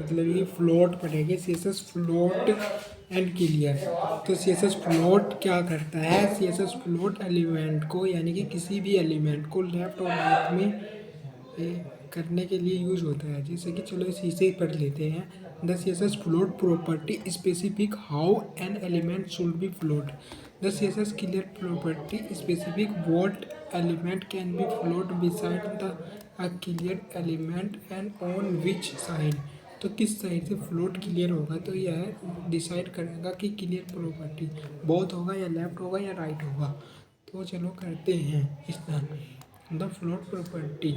मतलब ये फ्लोट पढ़ेंगे, CSS फ्लोट एंड क्लियर। तो CSS फ्लोट क्या करता है, CSS फ्लोट एलिमेंट को यानी कि किसी भी एलिमेंट को लेफ्ट और राइट में करने के लिए यूज होता है। जैसे कि चलो इसे ही पढ़ लेते हैं। The CSS float property specific how an element should be float. The CSS clear property specific what element can be float beside the clear element and on which side. तो किस साइड से फ्लोट क्लियर होगा, तो यह decide करेगा कि clear property both होगा या लेफ्ट होगा या राइट होगा। तो चलो करते हैं इस तरह। The float property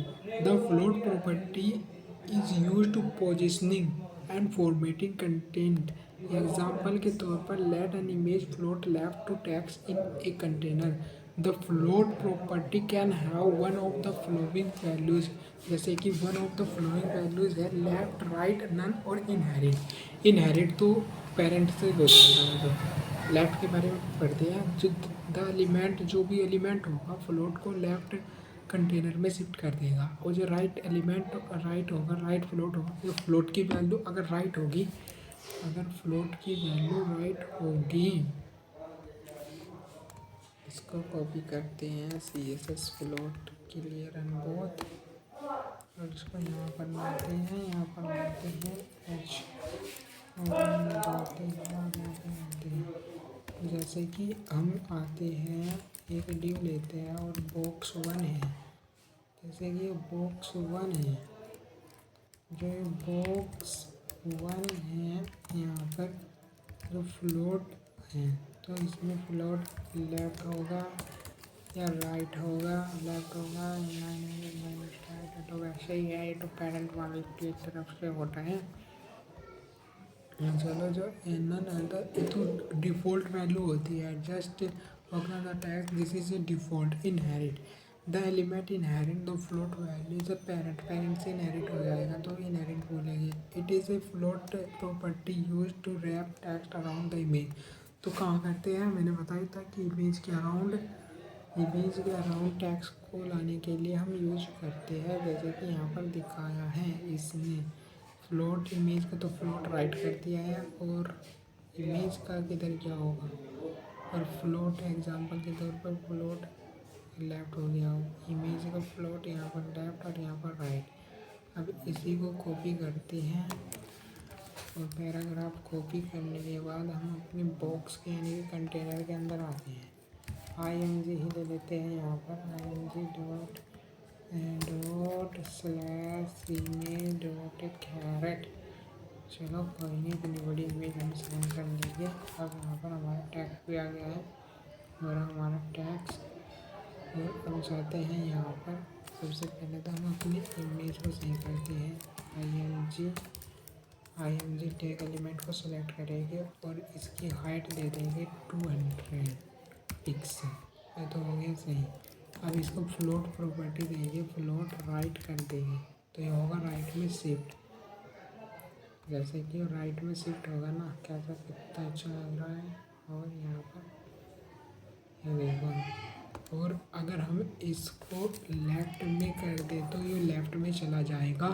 is use to positioning and formatting content. Example के तौर पर let an image float left to text in a container. The float property can have one of the following values. जैसे कि one of the following values है left, right, none और inherit. Inherit तो parent से हो जाएगा। मतलब left के बारे में पढ़ते हैं, जो द एलिमेंट जो भी एलिमेंट होगा फ्लोट को लेफ्ट कंटेनर में शिफ्ट कर देगा, और जो राइट एलिमेंट राइट होगा, राइट फ्लोट होगा, जो फ्लोट की वैल्यू अगर राइट होगी, अगर फ्लोट की वैल्यू राइट होगी, इसको कॉपी करते हैं CSS float clear and both, और इसको यहाँ पर लाते हैं, यहाँ पर लाते हैं H और लगाते हैं और यहाँ पर लाते हैं। जैसे कि हम आते हैं, एक डिव लेते हैं और बॉक्स 1 है। जैसे कि बॉक्स 1 है, जो बॉक्स 1 है यहाँ पर जो फ्लोट है, तो इसमें फ्लोट लेफ्ट होगा या राइट होगा, लेफ्ट होगा या माइनस राइट, तो वैसे ही है, ये तो पेरेंट वाले की तरफ से होता है। चलो जो nn आता है ये तो डिफ़ॉल्ट वैल्यू होती है। Just open the tag, this is a default inherit the element inherit the float value is a parent, parent से इनहेरिट हो जाएगा तो इनहेरिट बोलेंगे। It is a float property use to wrap text around the image. तो कहाँ करते हैं, मैंने बताया था कि इमेज के अराउंड टेक्स्ट को लाने के लिए हम यूज करते हैं, जैसे कि यहाँ पर दिखाया है इसने। फ्लोट इमेज का तो फ्लोट राइट कर दिया है, और इमेज का किधर क्या होगा, और फ्लोट एग्जांपल के तौर पर फ्लोट लेफ्ट हो गया हो, इमेज का फ्लोट यहाँ पर लेफ्ट और यहाँ पर राइट। अब इसी को कॉपी करते हैं, और पैराग्राफ कॉपी करने के बाद हम अपने बॉक्स के यानी कि कंटेनर के अंदर आते हैं। IMG ही ले लेते हैं यहाँ पर, IMG dot slash image dot caret. चलो कोई नहीं, इतनी बड़ी इमेज हम साइन कर लीजिए। अब यहाँ पर हमारा टैक्स भी आ गया है, और हमारा टैक्स, और हम चाहते हैं यहाँ पर सबसे पहले तो हम अपनी इमेज को सही करते हैं। IMG टैग एलिमेंट को सेलेक्ट करेंगे और इसकी हाइट दे देंगे 200 पिक्सल। ये तो हो गया सही। अब इसको फ्लोट प्रॉपर्टी देंगे, फ्लोट राइट कर देंगे, तो ये होगा राइट में शिफ्ट। जैसे कि राइट में शिफ्ट होगा ना, कैसा कितना अच्छा लग रहा है। और यहाँ पर ये देखो, और अगर हम इसको लेफ्ट में कर दे तो ये लेफ्ट में चला जाएगा,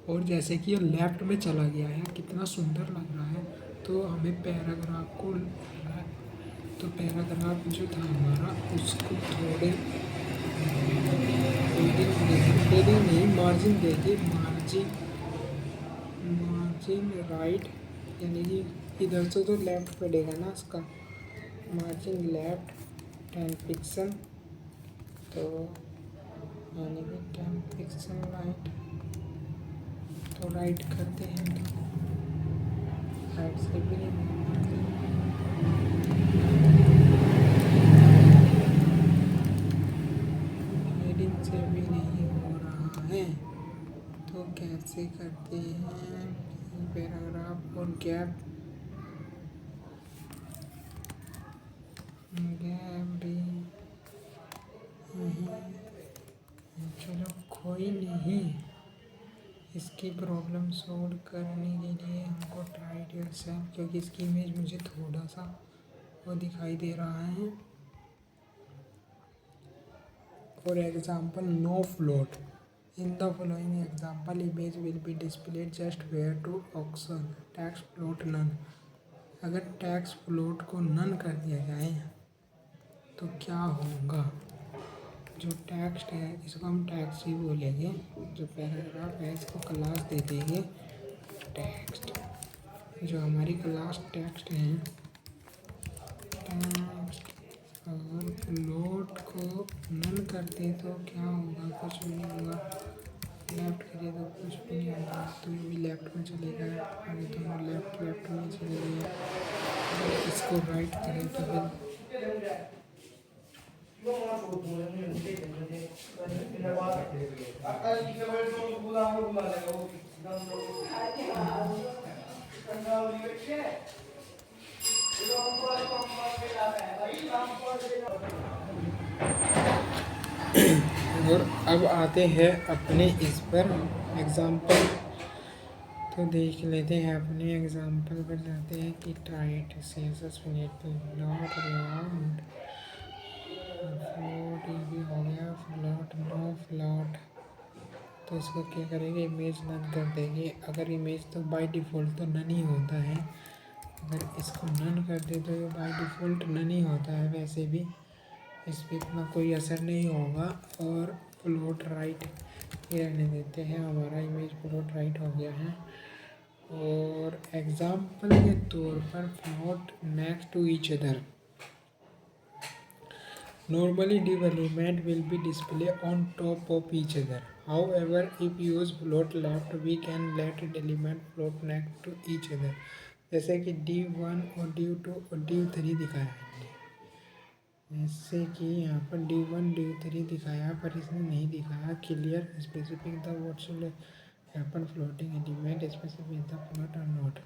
और जैसे कि ये लेफ्ट में चला गया है, कितना सुंदर लग रहा है। तो हमें पैराग्राफ को, तो पैराग्राफ जो था हमारा, उसको थोड़े हेडिंग नहीं, मार्जिन देके, मार्जिन राइट, यानी कि इधर से तो लेफ्ट पड़ेगा ना इसका, मार्जिन लेफ्ट 10 पिक्सल, तो यानी कि 10 पिक्सल राइट, तो राइट करते हैं, तो राइट से भी नहीं, हेडिंग से भी नहीं हो रहा है। तो कैसे करते हैं, पैराग्राफ और गैप भी नहीं। चलो कोई नहीं, इसकी प्रॉब्लम सॉल्व करने के लिए हमको ट्राई योरसेल्फ, क्योंकि इसकी इमेज मुझे थोड़ा सा वो दिखाई दे रहा है। For example no float, In the following example, image will be displayed just where to option text float none. अगर text float को none कर दिया जाए तो क्या होगा? जो टेक्स्ट है इसको हम टेक्स्ट ही बोलेंगे। जो पैराग्राफ है इसको क्लास दे देंगे टेक्स्ट। जो हमारी क्लास टेक्स्ट है टेक्स्ट अगर फ्लोट को नन कर दे तो क्या होगा? कुछ भी नहीं होगा। लेफ्ट करिए तो कुछ भी नहीं होगा, तो ये भी लेफ्ट में चलेगा। आगे दोनों लेफ्ट लेफ्ट में चले गए। अगर इसको राइट करें तो फिर और अब आते हैं अपने इस पर एग्जाम्पल। तो देख लेते हैं अपने एग्जाम्पल पर जाते हैं कि tight successful float around float ये भी हो गया। फ्लोट नो फ्लोट तो इसको क्या करेंगे? इमेज नन कर देंगे। अगर इमेज तो बाय डिफ़ॉल्ट तो नन ही होता है। अगर इसको नन कर दे तो ये बाय डिफ़ॉल्ट नन ही होता है। वैसे भी इस पर इतना कोई असर नहीं होगा। और फ्लोट राइट ये रहने देते हैं। हमारा इमेज फ्लोट राइट हो गया है। और एग्जाम्पल के तौर पर float next to each other normally div element will be displayed on top of each other. However, if use float left, we can let element float next to each other. जैसे कि div1 और div2 और div3 दिखाया है। जैसे कि यहाँ पर div1 div3 दिखाया पर इसने नहीं दिखाया clear specific the what should happen floating element specific the float और नॉट।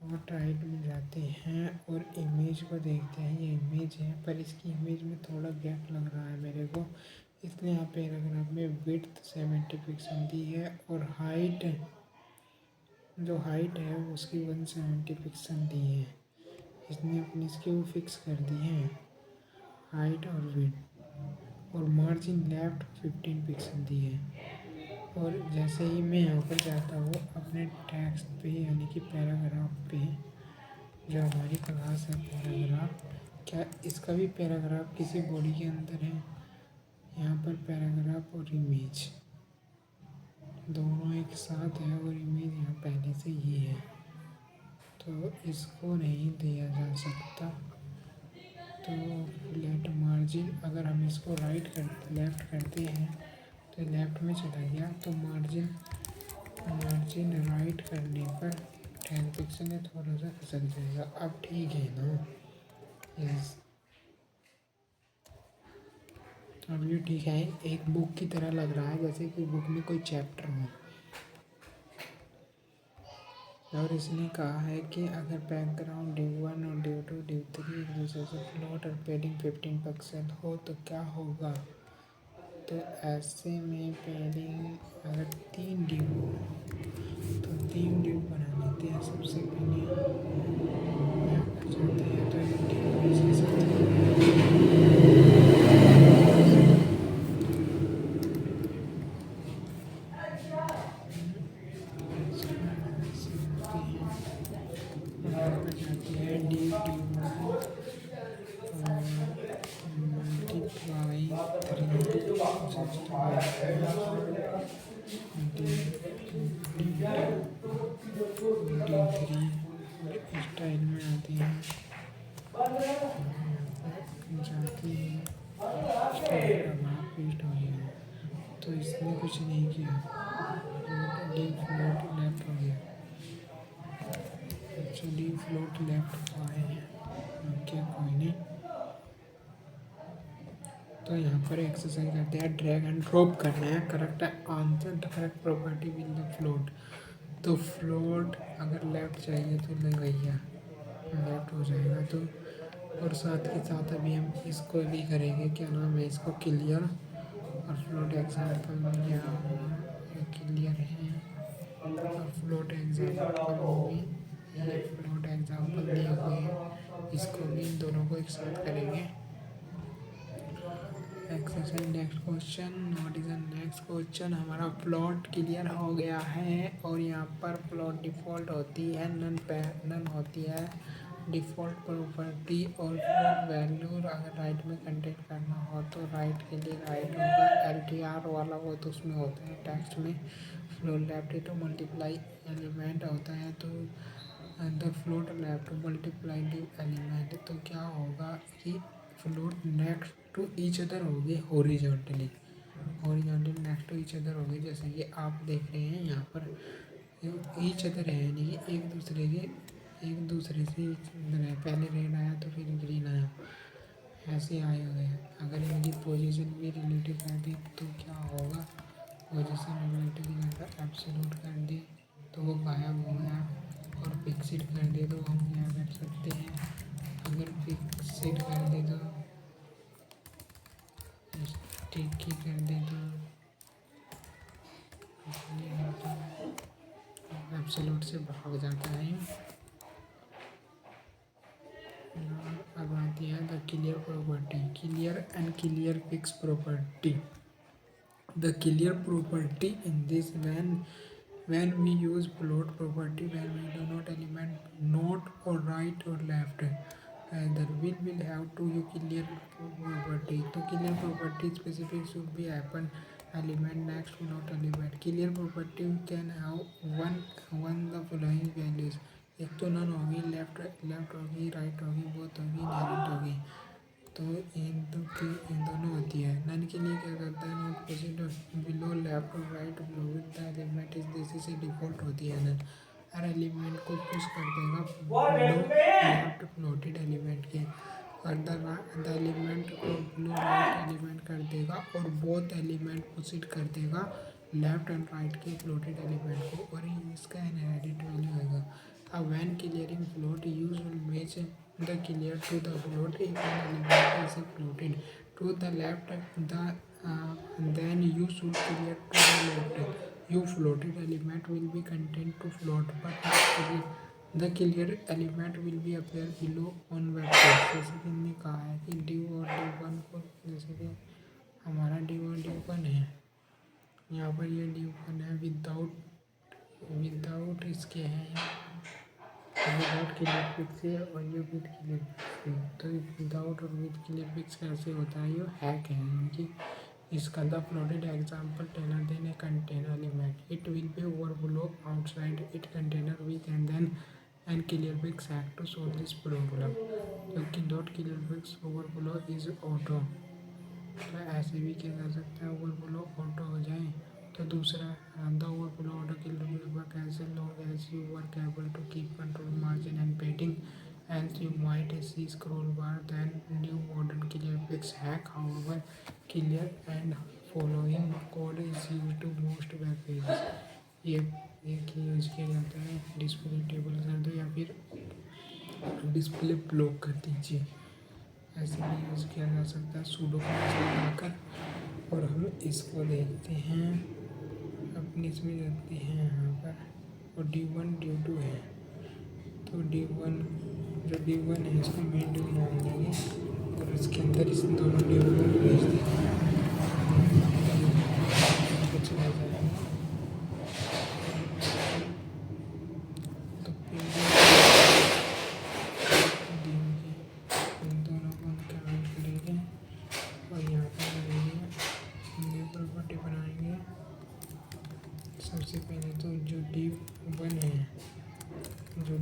और राइट में जाते हैं और इमेज को देखते हैं। ये इमेज है पर इसकी इमेज में थोड़ा गैप लग रहा है मेरे को, इसलिए यहाँ पैराग्राफ में विड्थ 70 पिक्सल दी है और हाइट जो हाइट है उसकी 170 पिक्सल दी है। इसने अपनी इसकी वो फिक्स कर दी है हाइट और विड्थ। और मार्जिन लेफ्ट 15 पिक्सल दी है। और जैसे ही मैं यहाँ पर जाता हूँ अपने टेक्स्ट पे यानी कि पैराग्राफ पे, जो हमारी क्लास है पैराग्राफ, क्या इसका भी पैराग्राफ किसी बॉडी के अंदर है? यहाँ पर पैराग्राफ और इमेज दोनों एक साथ है और इमेज यहाँ पहले से ही है, तो इसको नहीं दिया जा सकता। तो लेट मार्जिन अगर हम इसको लेफ़्ट करते हैं तो लेफ़्ट में चला गया। तो मार्जिन राइट करने पर 10 पिक्सल है, थोड़ा सा खसक जाएगा। अब ठीक है ना? यस, अब ये ठीक है। एक बुक की तरह लग रहा है, जैसे कि बुक में कोई चैप्टर हो। और इसने कहा है कि अगर बैकग्राउंड div1 और div2 div3 एक दूसरे से फ्लोट और पेडिंग 15 पिक्सल हो तो क्या होगा? तो ऐसे में पेडिंग अगर 3 डिव हो तो 3 डिव बना लेते हैं। सबसे पहले जाते हैं तो जाती है डिव मल्टीप्लाई 3 स्टाइल में आती है जाती है स्टाइल का भाग पेस्ट हो गया। तो इसने कुछ नहीं किया, फ्लोट लेफ्ट हो गया। एक्चुअली फ्लोट लेफ्ट आए हैं, क्या कोई नहीं। तो यहाँ पर एक्सरसाइज करते हैं, ड्रैग एंड ड्रॉप करना है। Correct answer correct property will the float. तो फ्लोट अगर लेफ़्ट चाहिए तो लगेगा लेफ़्ट हो जाएगा। तो और साथ के साथ अभी हम इसको भी करेंगे, क्या नाम है इसको, क्लियर और फ्लोट एग्जाम्पल में क्या क्लियर है और फ्लोट एग्जाम्पल में ये फ्लोट एग्जाम्पल दिए हुए हैं। इसको भी इन दोनों को एक साथ करेंगे। Exercise next question. What is the next question. हमारा प्लॉट क्लियर हो गया है और यहाँ पर प्लॉट डिफ़ॉल्ट होती है, नन होती है डिफ़ॉल्ट प्रॉपर्टी और फ्लोट वैल्यू अगर राइट में कंटेंट करना हो तो राइट के लिए राइट होगा, LTR वाला वो तो उसमें होता है टेक्स्ट में। Float left to multiply element होता है तो the float left to multiply element, तो क्या होगा कि float next to each other होगी horizontally next to each other होगी। जैसे कि आप देख रहे हैं यहाँ पर ईच अदर है यानी कि एक दूसरे से पहले रेड आया तो फिर ग्रीन आया, ऐसे आए हुए हैं। अगर इनकी पोजीशन भी रिलेटिव कर दी तो क्या होगा, पोजीशन रिलेटिव की जगह एब्सोल्यूट कर दी तो वो गायब हो गया, और फिक्सिड कर दे तो हम क्या कर सकते हैं, अगर फिक्सिड कर दे तो स्टिकी कर दे तो एब्सोल्यूट से भाग जाता है। अब आती है the clear property, clear and clear fix property. The clear property in this when we use float property, when we do not element not or right or left, either will have to use clear property. तो clear property specific should be happen element next float element. Clear property can have one the following values, एक तो none होगी, left होगी, right होगी, both होगी, inherent होगी। तो इन दोनों होती है। नन के लिए क्या करता है, नॉट प्रेजेंट बिलो लेफ्ट और right below with the element is this से डिफॉल्ट होती है नन। हर एलिमेंट को पुश कर देगा बिलो लेफ्ट फ्लोटेड एलिमेंट के, और द एलिमेंट को बिलो राइट एलिमेंट कर देगा, और बोथ एलिमेंट पुशिट कर देगा लेफ्ट एंड राइट के फ्लोटेड एलिमेंट को, और इसका इनहेरिटेड वैल्यू आएगा। अब when clearing float use will match the clear to the float if an element is floated to the left then you should clear to the left. You floated element will be contained to float but the clear element will be appear below on vector। जैसे कि हमने कहा है कि div और div1 को, जैसे कि हमारा div और div1 है, यहाँ पर ये div1 है विदाउट इसके हैं विदाउट क्लियर फिक्स है, और ये विद क्लियर फिक्स है। तो विदाउट और विद क्लियर फिक्स कैसे होता है, ये हैक है इनकी। इसका द फ्लोटेड एग्जाम्पल टेनर than a container element it will be overflow outside it container with and then and clear fix hack to solve this problem, क्योंकि dot clear fix overflow is auto. तो ऐसे भी क्या कर सकते हैं, overflow auto हो जाए। तो दूसरा the overflow auto kill work as long as you were able to keep control margin and padding, and you might see scroll bar then new modern clear fix hack. However, clear and following code is used to most web pages। ये एक ही use किया जाता है, display table कर दो या फिर display block कर दीजिए, ऐसे भी यूज़ किया जा सकता है सूडो कमांड लगाकर। और हम इसको देखते हैं अपने इसमें जाते हैं यहाँ पर, और D1 D2 है, तो D1 जो D1 है इसको मेन D1 मान लेंगे, और इसके अंदर इस दोनों D1 को भेज देंगे, चला जाएगा। तो इन दोनों को हम क्या करेंगे, और यहाँ पर लगाएंगे न्यू प्रॉपर्टी बनाएंगे। सबसे पहले तो जो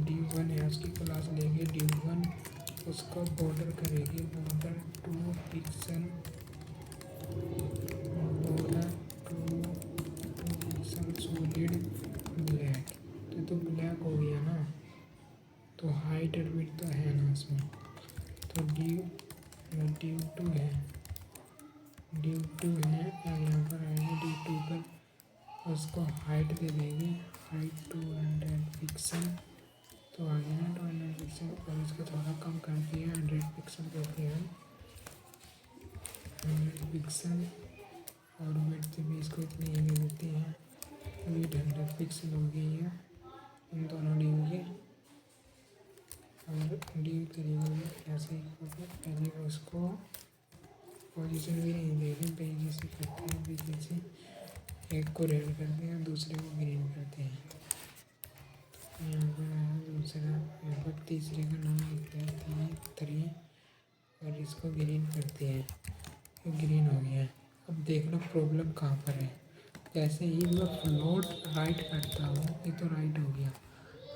D1 है उसकी क्लास लेंगे D1, उसका बॉर्डर करेंगे border to pixel solid black. तो ब्लैक हो गया ना, तो हाइट और विड्थ तो है ना इसमें, तो D2 है यहाँ पर आएंगे D2 पर, उसको हाइट दे देंगे हाइट 200 पिक्सल, तो आ गया ना 200 पिक्सल, और इसको थोड़ा कम कर दिया 100 पिक्सल करते हैं 100 पिक्सल, और विड्थ भी इसको इतनी ही दे देते हैं, विड्थ 100 पिक्सल हो गई है इन दोनों ड्यू के। और ड्यू तरीके में कैसे पहले उसको पोजीशन भी नहीं दे रहे, बीजीसी करते हैं, बीजीसी एक को रेड करते हैं दूसरे को ग्रीन करते हैं। यहाँ पर आया दूसरा, यहाँ पर तीसरे का नाम लिखते हैं थ्री और इसको ग्रीन करते हैं, ये ग्रीन हो गया। अब देखना प्रॉब्लम कहाँ पर है। जैसे ही मैं फ्लोट राइट करता हूँ ये तो राइट हो गया,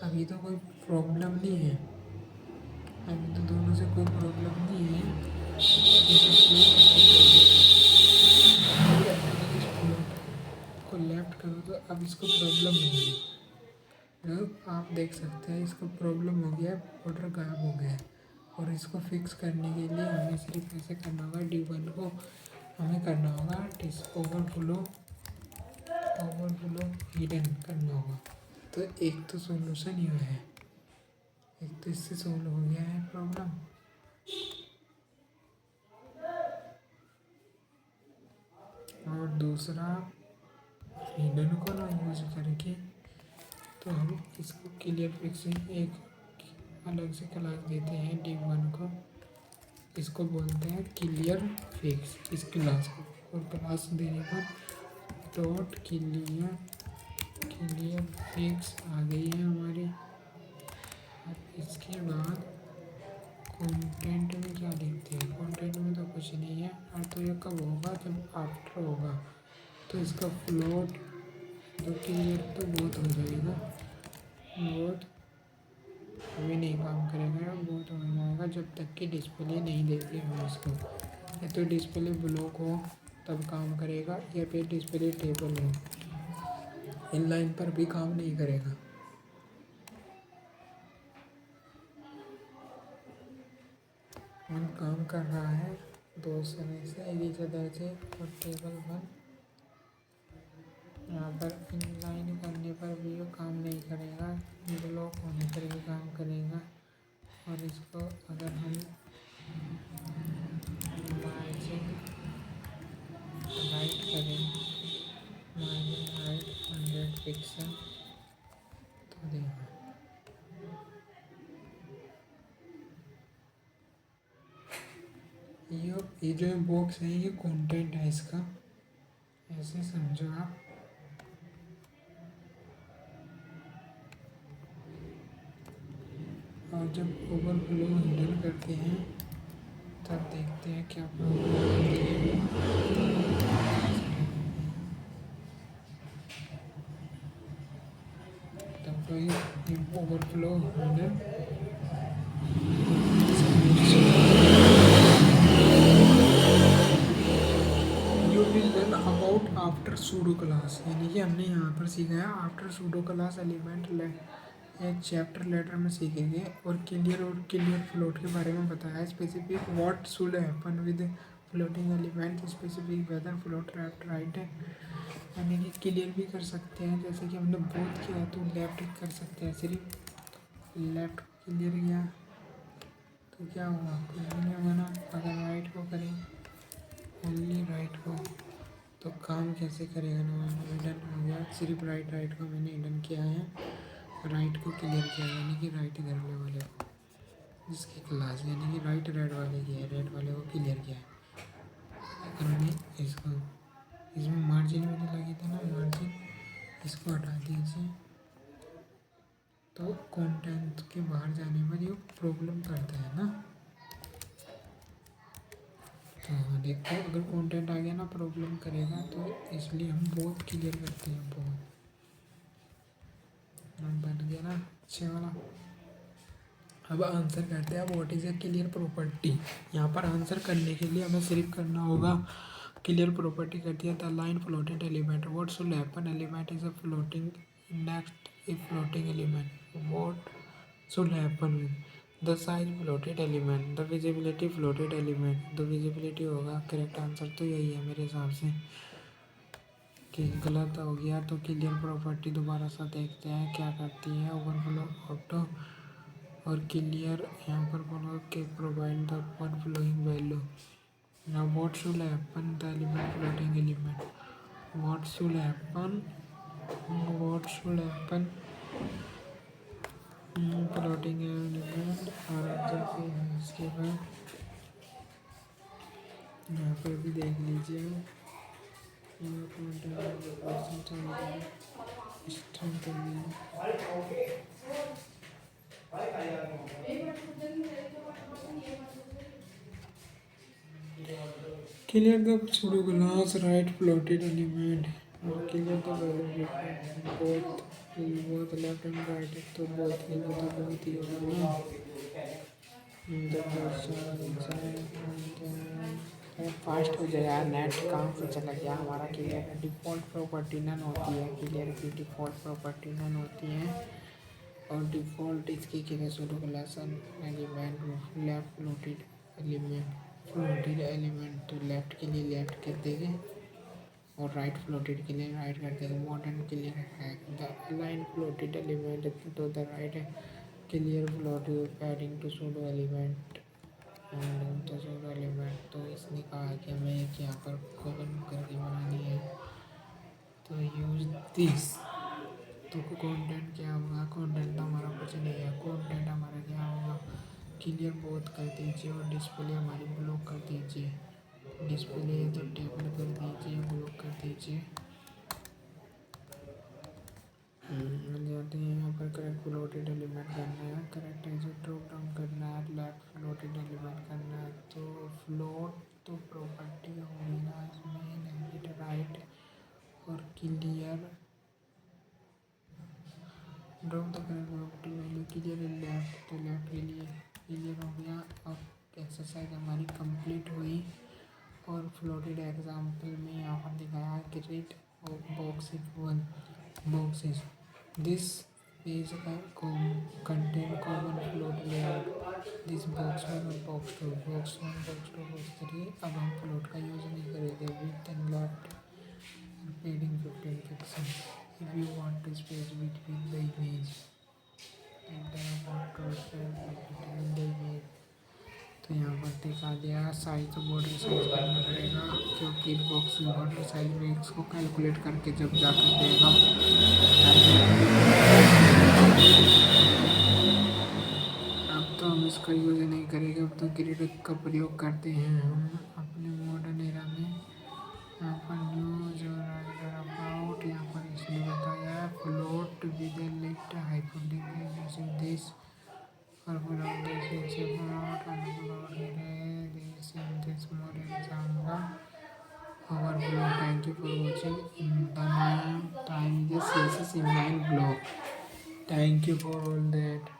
अब ये तो कोई प्रॉब्लम नहीं है, अभी तो दोनों से कोई प्रॉब्लम नहीं है। ये तो फ्लोट को लेफ्ट करो तो अब इसको प्रॉब्लम होगी। अब आप देख सकते हैं इसको प्रॉब्लम हो गया, बॉर्डर गायब हो गया। और इसको फिक्स करने के लिए हमें सिर्फ ऐसे करना होगा, D1 को हमें करना होगा ओवरफ्लो हिडन करना होगा। तो एक तो सॉल्यूशन ये है, एक तो इससे सोल्व हो गया है प्रॉब्लम। और दूसरा हिडन को ना यूज करके तो हम इसको क्लियर फिक्सिंग एक अलग से क्लास देते हैं D1 को, इसको बोलते हैं क्लियर फिक्स इस क्लास को। और क्लास देने पर डॉट क्लियर फिक्स आ गई है हमारी। अब इसके बाद कंटेंट में क्या लिखते हैं, कंटेंट में तो कुछ नहीं है। और तो ये कब होगा, जब आफ्टर होगा तो इसका फ्लोट तो क्लियर तो बहुत हो जाएगा, बहुत अभी नहीं काम करेगा, बहुत हो जाएगा जब तक कि डिस्प्ले नहीं देती हम इसको। या तो डिस्प्ले ब्लॉक हो तब काम करेगा, या फिर डिस्प्ले टेबल हो, इनलाइन पर भी काम नहीं करेगा। काम कर रहा है दो समय से एक ही जगह से, और टेबल 1 यहाँ पर इनलाइन करने पर भी वो काम नहीं करेगा, ब्लॉक होने पर भी काम करेगा। और इसको अगर हम मार्जिन राइट करें, मार्जिन राइट 100 पिक्सल, तो देखो ये जो बॉक्स है ये कंटेंट है इसका, ऐसे समझो आप। और जब ओवरफ्लो हैंडल करते हैं तब देखते हैं क्या प्रॉब्लम होती है। तब कोई overflow handle you will learn about after pseudo class, यानी कि हमने यहाँ पर सीखा है आफ्टर सूडो क्लास एलिमेंट एक चैप्टर लेटर में सीखेंगे। और क्लियर फ्लोट के बारे में बताया है। Specific what should happen with floating element, specific whether float left right है, यानी कि क्लियर भी कर सकते हैं। जैसे कि हमने बोथ किया तो लेफ्ट कर सकते हैं, सिर्फ लेफ्ट क्लियर किया तो क्या हुआ, कुछ भी नहीं होगा ना। अगर राइट को करें ओनली राइट को तो काम कैसे करेगा ना, हिडन हो गया, सिर्फ राइट को मैंने हिडन किया है, राइट को क्लियर किया यानी कि राइट इधर वाले को जिसकी क्लास यानी कि राइट रेड वाले की है, रेड वाले को क्लियर किया है। अगर मैं इसको इसमें मार्जिन भी तो लगी थी ना, मार्जिन इसको हटा दीजिए तो कंटेंट के बाहर जाने पर ये प्रॉब्लम करता है ना। तो हाँ देखो अगर कंटेंट आ गया ना प्रॉब्लम करेगा, तो इसलिए हम बहुत क्लियर करते हैं, बहुत बन गया ना अच्छे वाला। अब आंसर करते हैं what is a clear property. यहाँ पर आंसर करने के लिए हमें सिर्फ करना होगा क्लियर प्रॉपर्टी करती है the line floated element what should happen element is a floating next a floating element what should happen with the size floated element the visibility floated element, the visibility होगा correct answer तो यही है मेरे हिसाब से। कि गलत हो गया तो क्लियर प्रॉपर्टी दोबारा सा देखते हैं क्या करती है। ओवरफ्लो ऑटो और क्लियर यहाँ पर बोलो कि provide the one following value. Now what should happen the element floating element, what should happen floating element. और आंसर पे है इसके बाद यहाँ पर भी देख लीजिए यहाँ पर स्ट्रिंग कर लीजिए। Clear the pseudo class, right floated element. Clear the value both left and right. तो both ही तो बहुत ही होगा ना। The फास्ट हो जाए यार, नेट काम से चला गया हमारा। क्लियर डिफ़ॉल्ट प्रॉपर्टी नन होती है, क्लियर की डिफ़ॉल्ट प्रॉपर्टी नन होती है और डिफ़ॉल्ट इसकी के pseudo class element left floated element तो लेफ्ट के लिए लेफ्ट कर देंगे और राइट फ्लोटेड के लिए राइट कर देंगे। मॉडर्न क्लियर है द अलाइन फ्लोटेड एलिमेंट तो the right clear floated padding to pseudo element तो सूडो एलिमेंट। तो इसने कहा है कि हमें एक यहाँ पर कॉलम करके बनानी है तो यूज दिस। तो कंटेंट क्या होगा, कंटेंट तो हमारा कुछ नहीं है, कंटेंट हमारा क्या होगा क्लियर बोथ कर दीजिए और डिस्प्ले हमारी ब्लॉक कर दीजिए। डिस्प्ले तो टेबल कर दीजिए, ब्लॉक कर दीजिए। जाते हैं यहाँ पर करेक्ट फ्लोटेड एलिमेंट करना है, करेक्ट है जो ड्रॉप डाउन करना है, लेफ्ट फ्लोटेड एलिमेंट करना है। तो फ्लोट तो प्रॉपर्टी होगी ना इसमें, नेगेटिव राइट और clear drop the correct property value clear left तो लेफ्ट के लिए क्लियर हो गया। अब एक्सरसाइज हमारी कंप्लीट हुई और फ्लोटेड एग्जाम्पल में यहाँ पर दिखाया great boxes one boxes this page content common float layout this box one और box two box one box two box three. अब हम फ्लोट का यूज़ नहीं करेंगे with and left padding 15 pixel. If you want to space between the image and between the image तो यहाँ पर दिखा दिया साइज तो बॉर्डर साइज करना पड़ेगा क्योंकि बॉक्स बॉर्डर साइज में इसको कैलकुलेट करके जब जाकर देगा। अब तो हम इसका यूज़ नहीं करेंगे, अब तो ग्रिड का प्रयोग करते हैं हम अपने मॉडर्न एरा में। यहाँ पर न्यूज और अबाउट यहाँ पर इसने बताया float with left hypothesis this और float this is float and float this in this more example our blog. Thank you for watching. The name time is CSS inline blog. Thank you for all that.